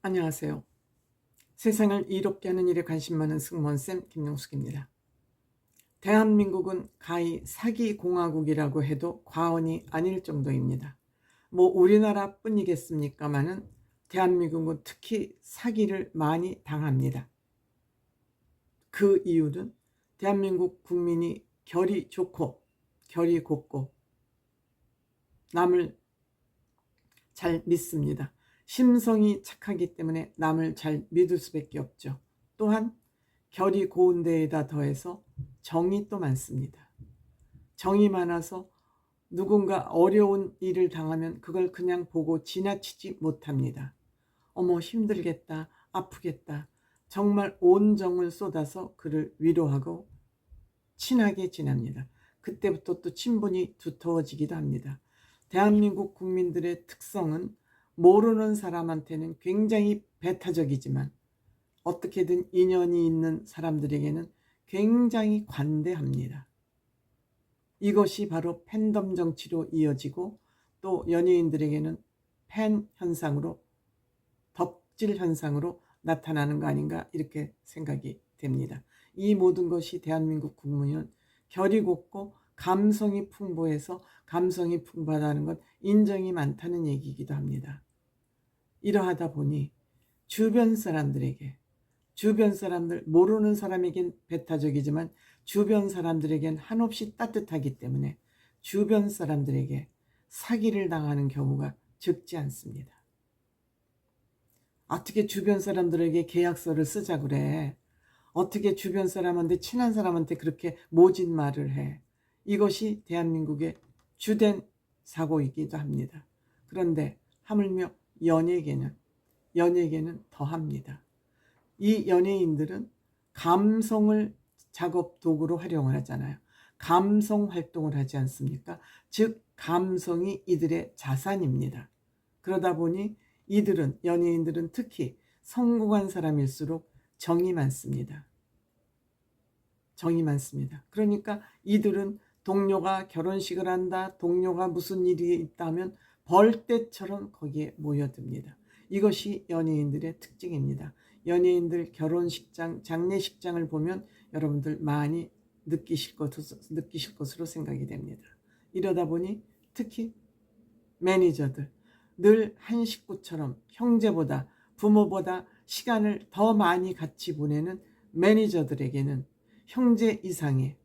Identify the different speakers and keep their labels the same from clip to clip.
Speaker 1: 안녕하세요. 세상을 이롭게 하는 일에 관심 많은 승무원쌤 김용숙입니다. 대한민국은 가히 사기공화국이라고 해도 과언이 아닐 정도입니다. 우리나라뿐이겠습니까마는 대한민국은 특히 사기를 많이 당합니다. 그 이유는 대한민국 국민이 결이 좋고 결이 곱고 남을 잘 믿습니다. 심성이 착하기 때문에 남을 잘 믿을 수밖에 없죠. 또한 결이 고운 데에다 더해서 정이 또 많습니다. 정이 많아서 누군가 어려운 일을 당하면 그걸 그냥 보고 지나치지 못합니다. 어머, 힘들겠다, 아프겠다. 정말 온 정을 쏟아서 그를 위로하고 친하게 지냅니다. 그때부터 또 친분이 두터워지기도 합니다. 대한민국 국민들의 특성은 모르는 사람한테는 굉장히 배타적이지만 어떻게든 인연이 있는 사람들에게는 굉장히 관대합니다. 이것이 바로 팬덤 정치로 이어지고 또 연예인들에게는 팬 현상으로, 덕질 현상으로 나타나는 거 아닌가 이렇게 생각이 됩니다. 이 모든 것이 대한민국 국민은 결이 곱고 감성이 풍부해서 감성이 풍부하다는 건 인정이 많다는 얘기이기도 합니다. 이러하다 보니 주변 사람들에게, 주변 사람들, 모르는 사람에겐 배타적이지만 주변 사람들에겐 한없이 따뜻하기 때문에 주변 사람들에게 사기를 당하는 경우가 적지 않습니다. 어떻게 주변 사람들에게 계약서를 쓰자 그래? 어떻게 주변 사람한테, 친한 사람한테 그렇게 모진 말을 해? 이것이 대한민국의 주된 사고이기도 합니다. 그런데 하물며 연예계는 더합니다. 이 연예인들은 감성을 작업 도구로 활용을 하잖아요. 감성 활동을 하지 않습니까? 즉 감성이 이들의 자산입니다. 그러다 보니 연예인들은 특히 성공한 사람일수록 정이 많습니다. 정이 많습니다. 그러니까 이들은 동료가 결혼식을 한다, 동료가 무슨 일이 있다면 벌떼처럼 거기에 모여듭니다. 이것이 연예인들의 특징입니다. 연예인들 결혼식장, 장례식장을 보면 여러분들 많이 느끼실 것으로 생각이 됩니다. 이러다 보니 특히 매니저들, 늘 한 식구처럼 형제보다 부모보다 시간을 더 많이 같이 보내는 매니저들에게는 형제 이상의,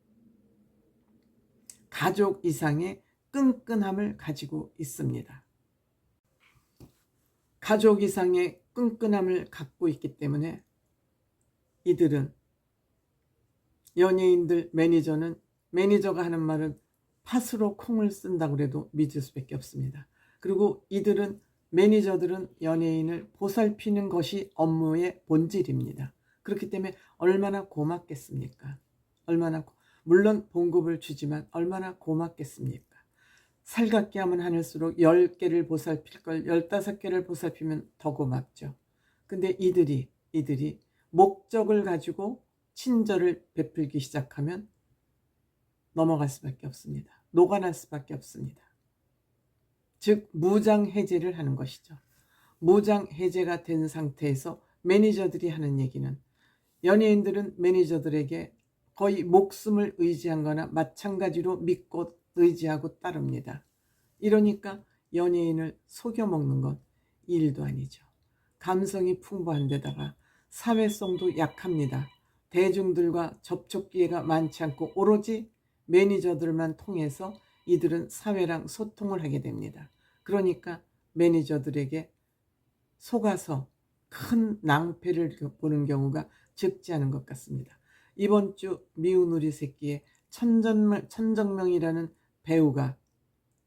Speaker 1: 가족 이상의 끈끈함을 가지고 있습니다. 가족 이상의 끈끈함을 갖고 있기 때문에 이들은, 연예인들, 매니저가 하는 말은 팥으로 콩을 쓴다고 해도 믿을 수밖에 없습니다. 그리고 매니저들은 연예인을 보살피는 것이 업무의 본질입니다. 그렇기 때문에 얼마나 고맙겠습니까? 물론 봉급을 주지만 얼마나 고맙겠습니까? 살갑게 하면 하늘수록 10개를 보살필 걸 15개를 보살피면 더 고맙죠. 근데 이들이 목적을 가지고 친절을 베풀기 시작하면 넘어갈 수밖에 없습니다. 녹아날 수밖에 없습니다. 즉 무장해제를 하는 것이죠. 무장해제가 된 상태에서 매니저들이 하는 얘기는, 연예인들은 매니저들에게 거의 목숨을 의지한 거나 마찬가지로 믿고 의지하고 따릅니다. 이러니까 연예인을 속여먹는 건 일도 아니죠. 감성이 풍부한 데다가 사회성도 약합니다. 대중들과 접촉 기회가 많지 않고 오로지 매니저들만 통해서 이들은 사회랑 소통을 하게 됩니다. 그러니까 매니저들에게 속아서 큰 낭패를 보는 경우가 적지 않은 것 같습니다. 이번 주 미운 우리 새끼에 천정명이라는 배우가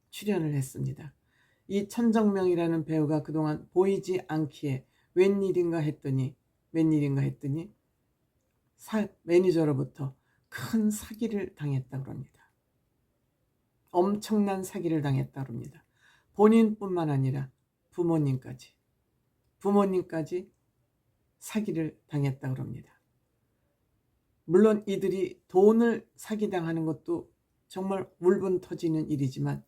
Speaker 1: 출연을 했습니다. 이 천정명이라는 배우가 그동안 보이지 않기에 웬일인가 했더니 매니저로부터 큰 사기를 당했다고 합니다. 엄청난 사기를 당했다고 합니다. 본인뿐만 아니라 부모님까지 사기를 당했다고 합니다. 물론 이들이 돈을 사기당하는 것도 정말 울분 터지는 일이지만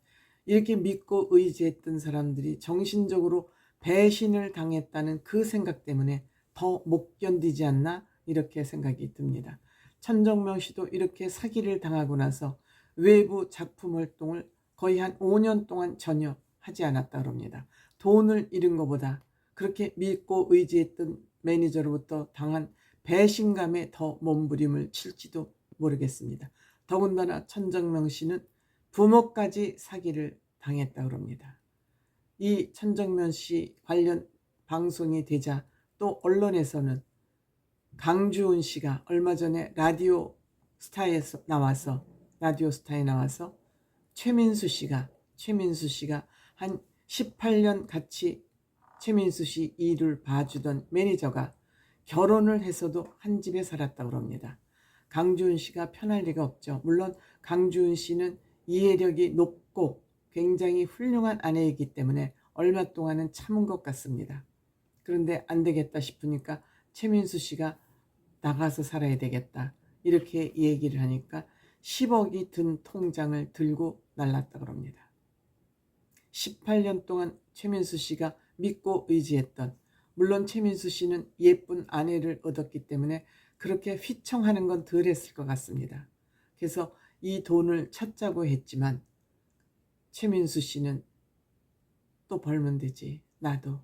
Speaker 1: 이렇게 믿고 의지했던 사람들이 정신적으로 배신을 당했다는 그 생각 때문에 더 못 견디지 않나 이렇게 생각이 듭니다. 천정명 씨도 이렇게 사기를 당하고 나서 외부 작품 활동을 거의 한 5년 동안 전혀 하지 않았다 그럽니다. 돈을 잃은 것보다 그렇게 믿고 의지했던 매니저로부터 당한 배신감에 더 몸부림을 칠지도 모르겠습니다. 더군다나 천정명 씨는 부모까지 사기를 당했다 그럽니다. 이 천정명 씨 관련 방송이 되자 또 언론에서는 강주은 씨가 얼마 전에 라디오 스타에 나와서 최민수 씨가 한 18년 같이 최민수 씨 일을 봐주던 매니저가 결혼을 해서도 한 집에 살았다고 합니다. 강주은 씨가 편할 리가 없죠. 물론 강주은 씨는 이해력이 높고 굉장히 훌륭한 아내이기 때문에 얼마 동안은 참은 것 같습니다. 그런데 안 되겠다 싶으니까 최민수 씨가 나가서 살아야 되겠다 이렇게 얘기를 하니까 10억이 든 통장을 들고 날랐다고 합니다. 18년 동안 최민수 씨가 믿고 의지했던, 물론 최민수 씨는 예쁜 아내를 얻었기 때문에 그렇게 휘청하는 건 덜 했을 것 같습니다. 그래서 이 돈을 찾자고 했지만 최민수 씨는 또 벌면 되지 나도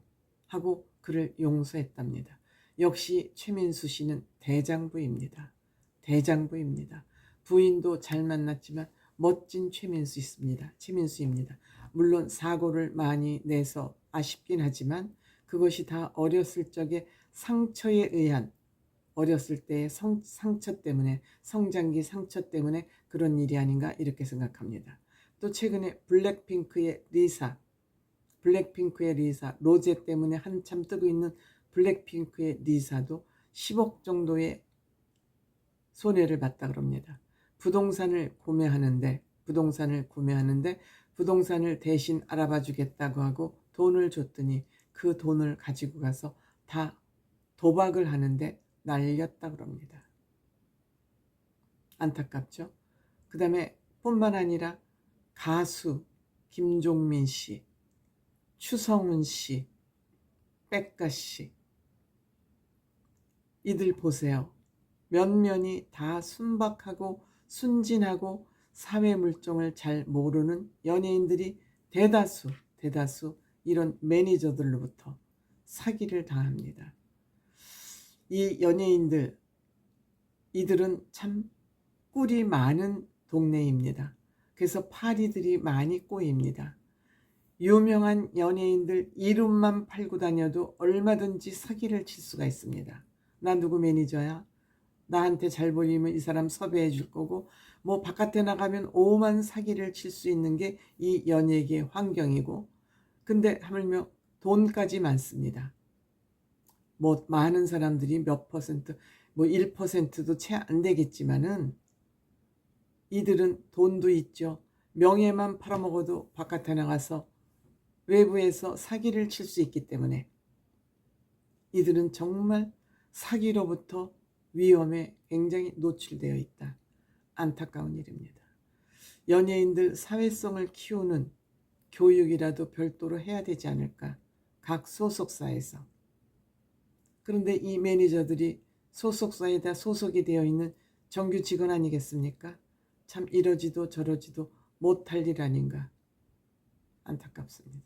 Speaker 1: 하고 그를 용서했답니다. 역시 최민수 씨는 대장부입니다. 부인도 잘 만났지만 멋진 최민수입니다. 물론 사고를 많이 내서 아쉽긴 하지만 그것이 다 어렸을 적에 상처에 의한, 어렸을 때의 상처 때문에, 성장기 상처 때문에 그런 일이 아닌가 이렇게 생각합니다. 또 최근에 블랙핑크의 리사, 로제 때문에 한참 뜨고 있는 블랙핑크의 리사도 10억 정도의 손해를 봤다 그럽니다. 부동산을 구매하는데 부동산을 대신 알아봐 주겠다고 하고 돈을 줬더니 그 돈을 가지고 가서 다 도박을 하는데 날렸다 그럽니다. 안타깝죠? 그 다음에 뿐만 아니라 가수 김종민 씨, 추성훈 씨, 백가 씨, 이들 보세요. 면면이 다 순박하고 순진하고 사회 물정을 잘 모르는 연예인들이 대다수 이런 매니저들로부터 사기를 당합니다. 이 연예인들, 이들은 참 꿀이 많은 동네입니다. 그래서 파리들이 많이 꼬입니다. 유명한 연예인들 이름만 팔고 다녀도 얼마든지 사기를 칠 수가 있습니다. 나 누구 매니저야? 나한테 잘 보이면 이 사람 섭외해 줄 거고, 뭐 바깥에 나가면 오만 사기를 칠 수 있는 게 이 연예계 환경이고, 근데 하물며 돈까지 많습니다. 뭐 많은 사람들이 몇 퍼센트, 뭐 1%도 채 안 되겠지만은 이들은 돈도 있죠. 명예만 팔아먹어도 바깥에 나가서 외부에서 사기를 칠 수 있기 때문에 이들은 정말 사기로부터 위험에 굉장히 노출되어 있다. 안타까운 일입니다. 연예인들 사회성을 키우는 교육이라도 별도로 해야 되지 않을까? 각 소속사에서. 그런데 이 매니저들이 소속사에다 소속이 되어 있는 정규 직원 아니겠습니까? 참 이러지도 저러지도 못할 일 아닌가? 안타깝습니다.